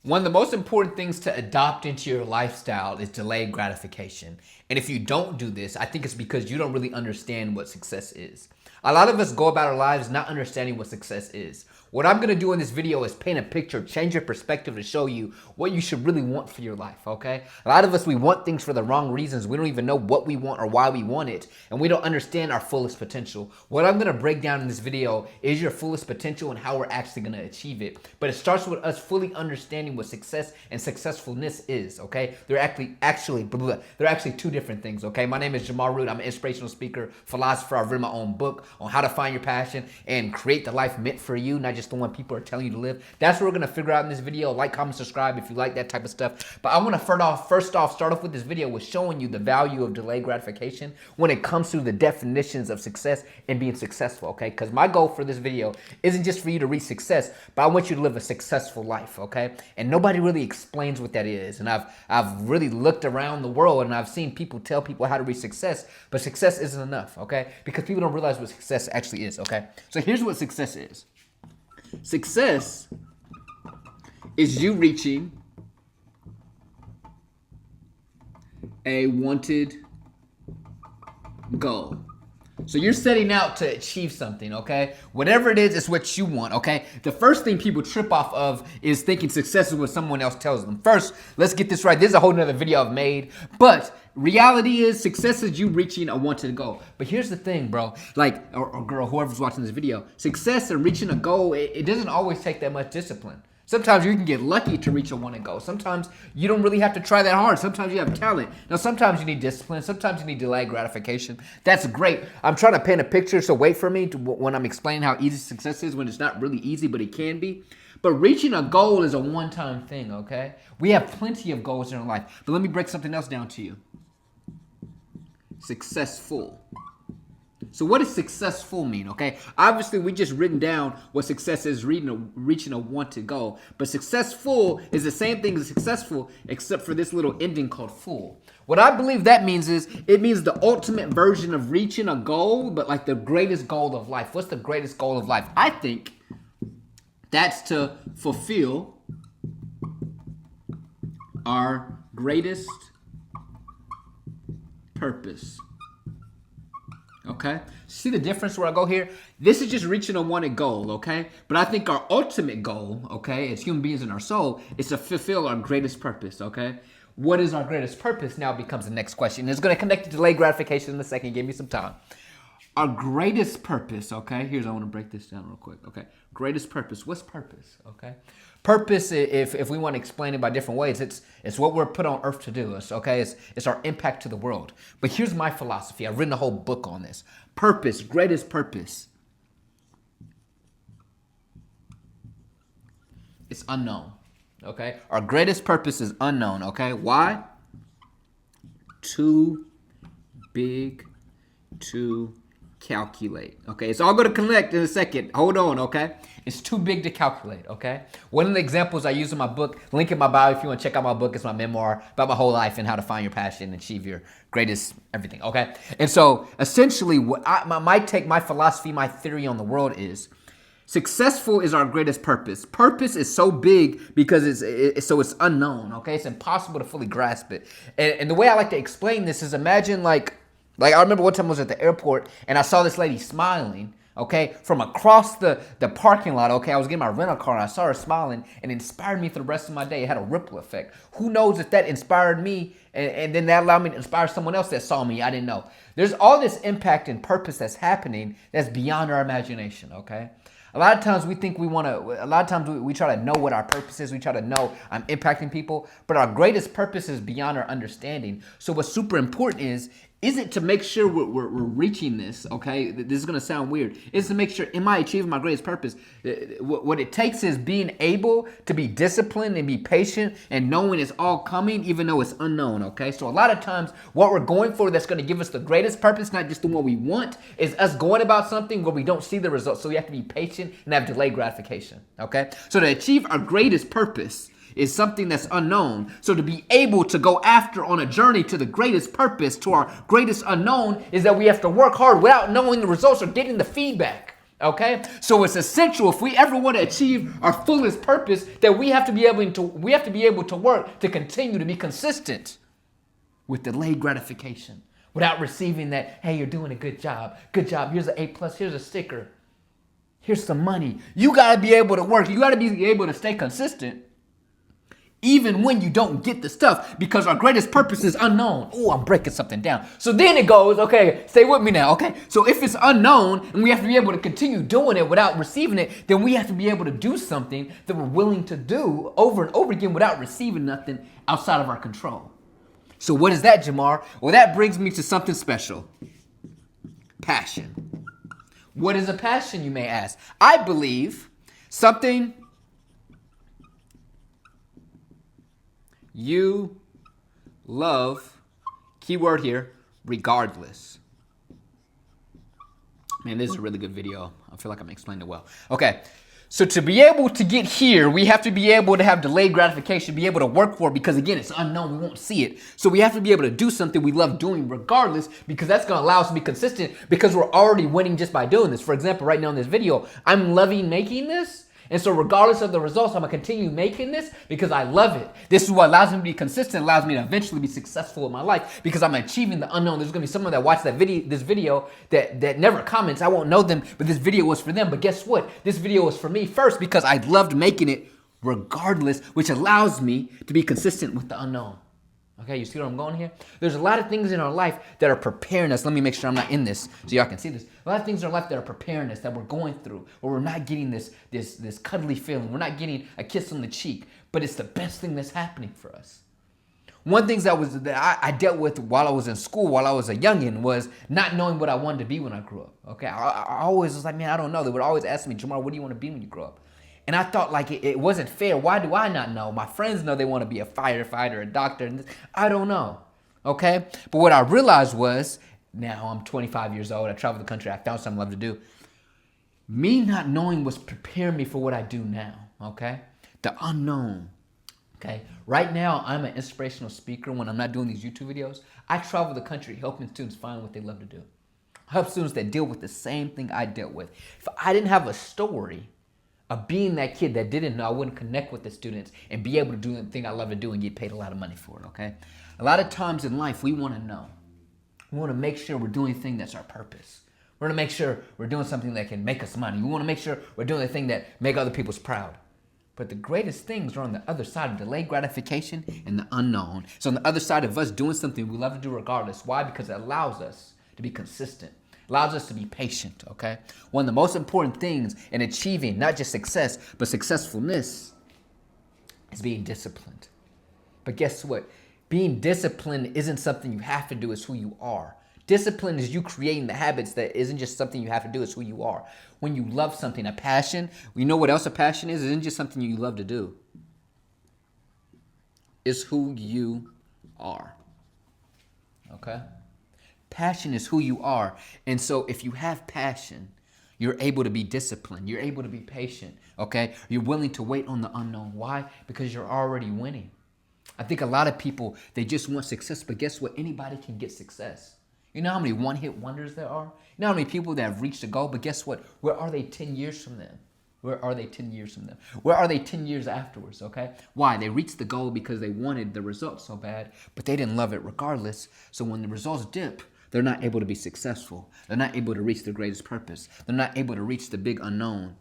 One of the most important things to adopt into your lifestyle is delayed gratification. And if you don't do this, I think it's because you don't really understand what success is. A lot of us go about our lives not understanding what success is. What I'm gonna do in this video is paint a picture, change your perspective to show you what you should really want for your life, okay? A lot of us, we want things for the wrong reasons. We don't even know what we want or why we want it, and we don't understand our fullest potential. What I'm gonna break down in this video is your fullest potential and how we're actually gonna achieve it. But it starts with us fully understanding what success and successfulness is, okay? They're actually two different things, okay? My name is Jamal Root. I'm an inspirational speaker, philosopher. I've written my own book on how to find your passion and create the life meant for you, not just the one people are telling you to live. That's what we're gonna figure out in this video. Like, comment, subscribe if you like that type of stuff. But I wanna start off with this video with showing you the value of delayed gratification when it comes to the definitions of success and being successful, okay? Because my goal for this video isn't just for you to reach success, but I want you to live a successful life, okay? And nobody really explains what that is. And I've really looked around the world and I've seen people tell people how to reach success, but success isn't enough, okay? Because people don't realize what success actually is, okay? So here's what success is. Success is you reaching a wanted goal. So you're setting out to achieve something, okay? Whatever it is, it's what you want, okay? The first thing people trip off of is thinking success is what someone else tells them. First, let's get this right. This is a whole nother video I've made. But reality is success is you reaching a wanted goal. But here's the thing, bro. Like, or girl, whoever's watching this video. Success and reaching a goal, it doesn't always take that much discipline. Sometimes you can get lucky to reach a wanted goal. Sometimes you don't really have to try that hard. Sometimes you have talent. Now, sometimes you need discipline. Sometimes you need delayed gratification. That's great. I'm trying to paint a picture, so wait for me when I'm explaining how easy success is when it's not really easy, but it can be. But reaching a goal is a one-time thing, okay? We have plenty of goals in our life. But let me break something else down to you. Successful. So what does successful mean, okay? Obviously, we just written down what success is, reaching a wanted goal. But successful is the same thing as successful, except for this little ending called full. What I believe that means is, it means the ultimate version of reaching a goal, but like the greatest goal of life. What's the greatest goal of life? I think that's to fulfill our greatest purpose. Okay, see the difference where I go here? This is just reaching a wanted goal, okay? But I think our ultimate goal, okay, as human beings in our soul, is to fulfill our greatest purpose, okay? What is our greatest purpose now becomes the next question. It's going to connect to delayed gratification in a second. Give me some time. Our greatest purpose, okay? I want to break this down real quick, okay? Greatest purpose. What's purpose, okay? Purpose, if we want to explain it by different ways, it's what we're put on earth to do. It's our impact to the world. But here's my philosophy. I've written a whole book on this. Purpose, greatest purpose. It's unknown, okay? Our greatest purpose is unknown, okay? Why? Too big to calculate, okay? It's all going to connect in a second. Hold on, okay? It's too big to calculate, okay? One of the examples I use in my book, link in my bio if you want to check out my book. It's my memoir about my whole life and how to find your passion and achieve your greatest everything, okay? And so essentially what my philosophy, my theory on the world is successful is our greatest purpose. Purpose is so big because it's unknown, okay? It's impossible to fully grasp it. And the way I like to explain this is imagine like I remember one time I was at the airport and I saw this lady smiling, okay, from across the parking lot, okay? I was getting my rental car and I saw her smiling and it inspired me for the rest of my day. It had a ripple effect. Who knows if that inspired me and then that allowed me to inspire someone else that saw me. I didn't know. There's all this impact and purpose that's happening that's beyond our imagination, okay? A lot of times we think we try to know what our purpose is. We try to know I'm impacting people, but our greatest purpose is beyond our understanding. So what's super important is it to make sure we're reaching this, okay? This is going to sound weird. Is to make sure, am I achieving my greatest purpose? What it takes is being able to be disciplined and be patient and knowing it's all coming even though it's unknown, okay? So a lot of times what we're going for that's going to give us the greatest purpose, not just the one we want, is us going about something where we don't see the results. So we have to be patient and have delayed gratification, okay? So to achieve our greatest purpose is something that's unknown. So to be able to go after on a journey to the greatest purpose, to our greatest unknown, is that we have to work hard without knowing the results or getting the feedback. Okay, so it's essential if we ever want to achieve our fullest purpose that we have to be able to work to continue to be consistent with delayed gratification without receiving that, hey, you're doing a good job, here's an A+, here's a sticker, here's some money. You got to be able to work, you got to be able to stay consistent even when you don't get the stuff, because our greatest purpose is unknown. Oh, I'm breaking something down. So then it goes, okay, stay with me now, okay? So if it's unknown and we have to be able to continue doing it without receiving it, then we have to be able to do something that we're willing to do over and over again without receiving nothing outside of our control. So what is that, Jamar? Well, that brings me to something special. Passion. What is a passion, you may ask? I believe something you love, keyword here, regardless. Man, this is a really good video. I feel like I'm explaining it well. Okay, so to be able to get here, we have to be able to have delayed gratification, be able to work for it, because again, it's unknown, we won't see it. So we have to be able to do something we love doing regardless, because that's gonna allow us to be consistent, because we're already winning just by doing this. For example, right now in this video, I'm loving making this. And so regardless of the results, I'm going to continue making this because I love it. This is what allows me to be consistent, allows me to eventually be successful in my life because I'm achieving the unknown. There's going to be someone that watched this video that never comments. I won't know them, but this video was for them. But guess what? This video was for me first because I loved making it regardless, which allows me to be consistent with the unknown. Okay, you see where I'm going here? There's a lot of things in our life that are preparing us. Let me make sure I'm not in this so y'all can see this. A lot of things in our life that are preparing us, that we're going through, where we're not getting this cuddly feeling. We're not getting a kiss on the cheek, but it's the best thing that's happening for us. One thing that I dealt with while I was in school, while I was a youngin', was not knowing what I wanted to be when I grew up. Okay, I always was like, man, I don't know. They would always ask me, Jamar, what do you want to be when you grow up? And I thought like it wasn't fair. Why do I not know? My friends know they want to be a firefighter, a doctor, and this. I don't know, okay? But what I realized was, now I'm 25 years old, I travel the country, I found something I love to do. Me not knowing was preparing me for what I do now, okay? The unknown, okay? Right now, I'm an inspirational speaker. When I'm not doing these YouTube videos, I travel the country helping students find what they love to do. I help students that deal with the same thing I dealt with. If I didn't have a story of being that kid that didn't know, I wouldn't connect with the students and be able to do the thing I love to do and get paid a lot of money for it, okay? A lot of times in life, we want to know. We want to make sure we're doing the thing that's our purpose. We want to make sure we're doing something that can make us money. We want to make sure we're doing the thing that make other people proud. But the greatest things are on the other side of delayed gratification and the unknown. So on the other side of us doing something we love to do regardless. Why? Because it allows us to be consistent. Allows us to be patient, okay? One of the most important things in achieving not just success, but successfulness is being disciplined. But guess what? Being disciplined isn't something you have to do, it's who you are. Discipline is you creating the habits that isn't just something you have to do, it's who you are. When you love something, a passion, you know what else a passion is? It isn't just something you love to do. It's who you are, okay? Passion is who you are. And so if you have passion, you're able to be disciplined. You're able to be patient, okay? You're willing to wait on the unknown. Why? Because you're already winning. I think a lot of people, they just want success, but guess what? Anybody can get success. You know how many one-hit wonders there are? You know how many people that have reached a goal, but guess what? Where are they 10 years from them? Where are they 10 years from them? Where are they 10 years afterwards, okay? Why? They reached the goal because they wanted the results so bad, but they didn't love it regardless. So when the results dip, they're not able to be successful. They're not able to reach their greatest purpose. They're not able to reach the big unknown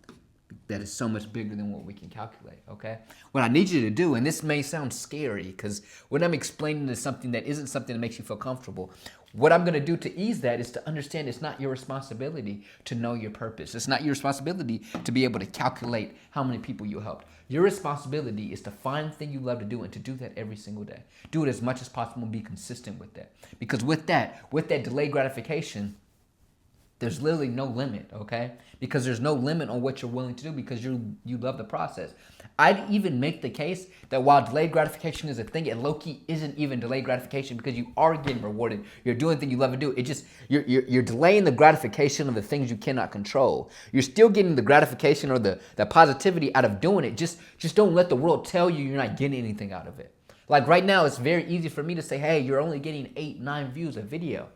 that is so much bigger than what we can calculate, okay? What I need you to do, and this may sound scary because when I'm explaining to something that isn't something that makes you feel comfortable, what I'm going to do to ease that is to understand it's not your responsibility to know your purpose. It's not your responsibility to be able to calculate how many people you helped. Your responsibility is to find the thing you love to do and to do that every single day. Do it as much as possible and be consistent with that. Because with that delayed gratification, there's literally no limit, okay? Because there's no limit on what you're willing to do because you love the process. I'd even make the case that while delayed gratification is a thing, it low-key isn't even delayed gratification because you are getting rewarded. You're doing the thing you love to do. It just, you're delaying the gratification of the things you cannot control. You're still getting the gratification or the positivity out of doing it. Just don't let the world tell you you're not getting anything out of it. Like right now, it's very easy for me to say, hey, you're only getting 8, 9 views a video.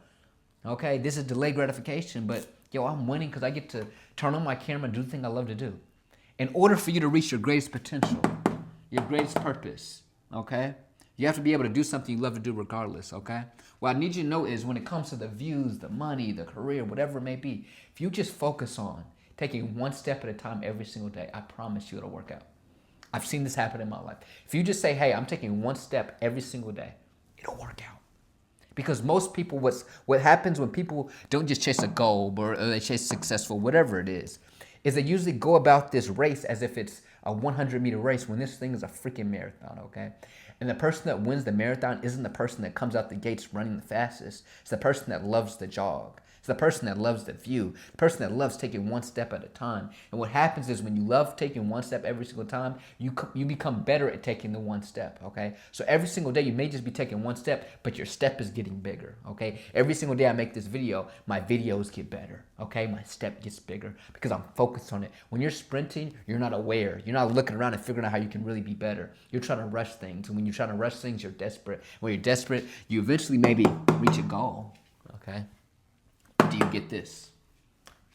Okay, this is delayed gratification, but Yo, I'm winning because I get to turn on my camera and do the thing I love to do. In order for you to reach your greatest potential, your greatest purpose, okay? You have to be able to do something you love to do regardless, okay? What I need you to know is when it comes to the views, the money, the career, whatever it may be, if you just focus on taking one step at a time every single day, I promise you it'll work out. I've seen this happen in my life. If you just say, hey, I'm taking one step every single day, it'll work out. Because most people, what happens when people don't just chase a goal or they chase successful, whatever it is they usually go about this race as if it's a 100-meter race when this thing is a freaking marathon, okay? And the person that wins the marathon isn't the person that comes out the gates running the fastest. It's the person that loves the jog. It's the person that loves the view, the person that loves taking one step at a time. And what happens is when you love taking one step every single time, you become better at taking the one step, okay? So every single day you may just be taking one step, but your step is getting bigger, okay? Every single day I make this video, my videos get better, okay? My step gets bigger because I'm focused on it. When you're sprinting, you're not aware. You're not looking around and figuring out how you can really be better. You're trying to rush things. And when you're trying to rush things, you're desperate. When you're desperate, you eventually maybe reach a goal, okay? Do you get this?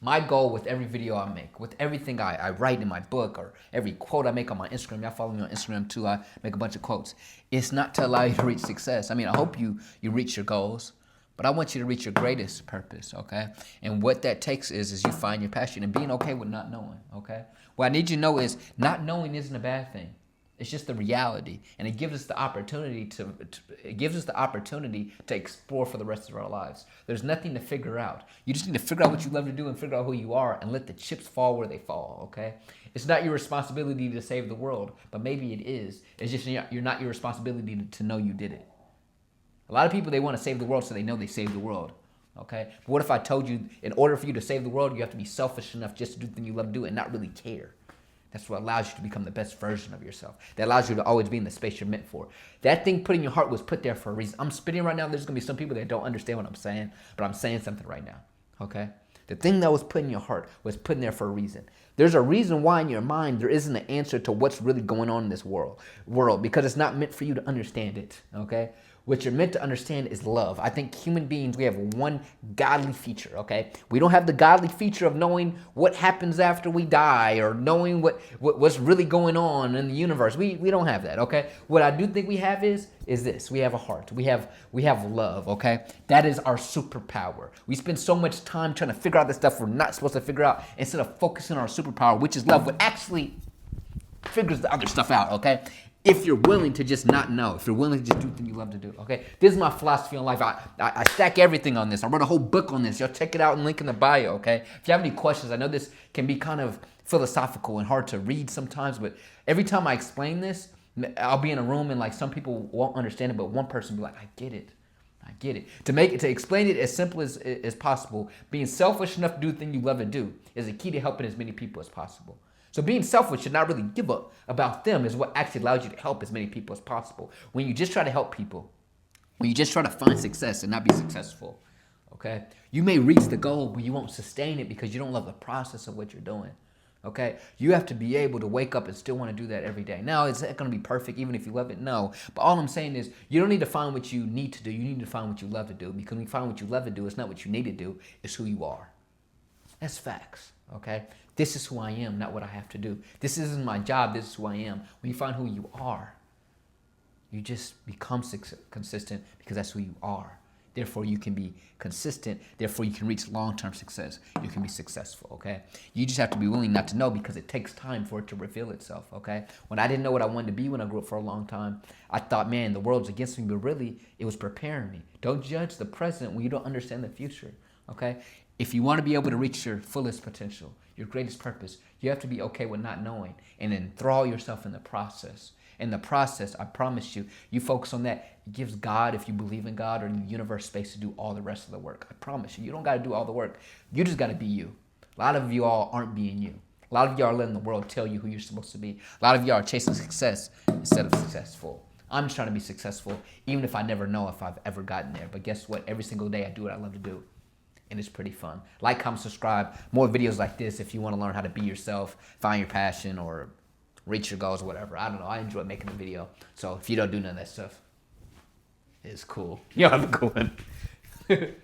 My goal with every video I make, with everything I write in my book, or every quote I make on my Instagram, y'all follow me on Instagram too, I make a bunch of quotes, it's not to allow you to reach success. I mean, I hope you reach your goals, but I want you to reach your greatest purpose, okay? And what that takes is you find your passion and being okay with not knowing, okay? What I need you to know is not knowing isn't a bad thing. It's just the reality, and it gives us the opportunity to explore for the rest of our lives. There's nothing to figure out. You just need to figure out what you love to do and figure out who you are and let the chips fall where they fall, okay? It's not your responsibility to save the world, but maybe it is. It's just you're not your responsibility to know you did it. A lot of people, they want to save the world so they know they saved the world, okay? But what if I told you in order for you to save the world, you have to be selfish enough just to do the thing you love to do and not really care? That's what allows you to become the best version of yourself. That allows you to always be in the space you're meant for. That thing put in your heart was put there for a reason. I'm spitting right now. There's going to be some people that don't understand what I'm saying, but I'm saying something right now, okay? The thing that was put in your heart was put in there for a reason. There's a reason why in your mind there isn't an answer to what's really going on in this world because it's not meant for you to understand it, okay? What you're meant to understand is love. I think human beings, we have one godly feature, okay? We don't have the godly feature of knowing what happens after we die or knowing what's really going on in the universe. We don't have that, okay? What I do think we have is this. We have a heart. We have love, okay? That is our superpower. We spend so much time trying to figure out the stuff we're not supposed to figure out instead of focusing on our superpower, which is love, what actually figures the other stuff out, okay? If you're willing to just not know, if you're willing to just do the thing you love to do, okay? This is my philosophy on life. I stack everything on this. I wrote a whole book on this. Y'all check it out and link in the bio, okay? If you have any questions, I know this can be kind of philosophical and hard to read sometimes, but every time I explain this, I'll be in a room and like some people won't understand it, but one person will be like, I get it. I get it. To explain it as simple as possible, being selfish enough to do the thing you love to do is a key to helping as many people as possible. So being selfish and not really give up about them is what actually allows you to help as many people as possible. When you just try to help people, when you just try to find success and not be successful, okay? You may reach the goal, but you won't sustain it because you don't love the process of what you're doing, okay? You have to be able to wake up and still want to do that every day. Now, is that going to be perfect even if you love it? No. But all I'm saying is you don't need to find what you need to do. You need to find what you love to do because when you find what you love to do, it's not what you need to do. It's who you are. That's facts, okay? This is who I am, not what I have to do. This isn't my job. This is who I am. When you find who you are, you just become consistent because that's who you are. Therefore, you can be consistent. Therefore, you can reach long-term success. You can be successful, okay? You just have to be willing not to know because it takes time for it to reveal itself, okay? When I didn't know what I wanted to be when I grew up for a long time, I thought, man, the world's against me, but really, it was preparing me. Don't judge the present when you don't understand the future, okay? If you want to be able to reach your fullest potential, your greatest purpose, you have to be okay with not knowing and enthrall yourself in the process. In the process, I promise you, you focus on that. It gives God, if you believe in God or the universe, space to do all the rest of the work. I promise you, you don't got to do all the work. You just got to be you. A lot of you all aren't being you. A lot of you are letting the world tell you who you're supposed to be. A lot of you are chasing success instead of successful. I'm just trying to be successful, even if I never know if I've ever gotten there. But guess what? Every single day I do what I love to do. And it's pretty fun. Like, comment, subscribe. More videos like this if you want to learn how to be yourself, find your passion, or reach your goals or whatever. I don't know. I enjoy making the video. So if you don't do none of that stuff, it's cool. Y'all have a good one.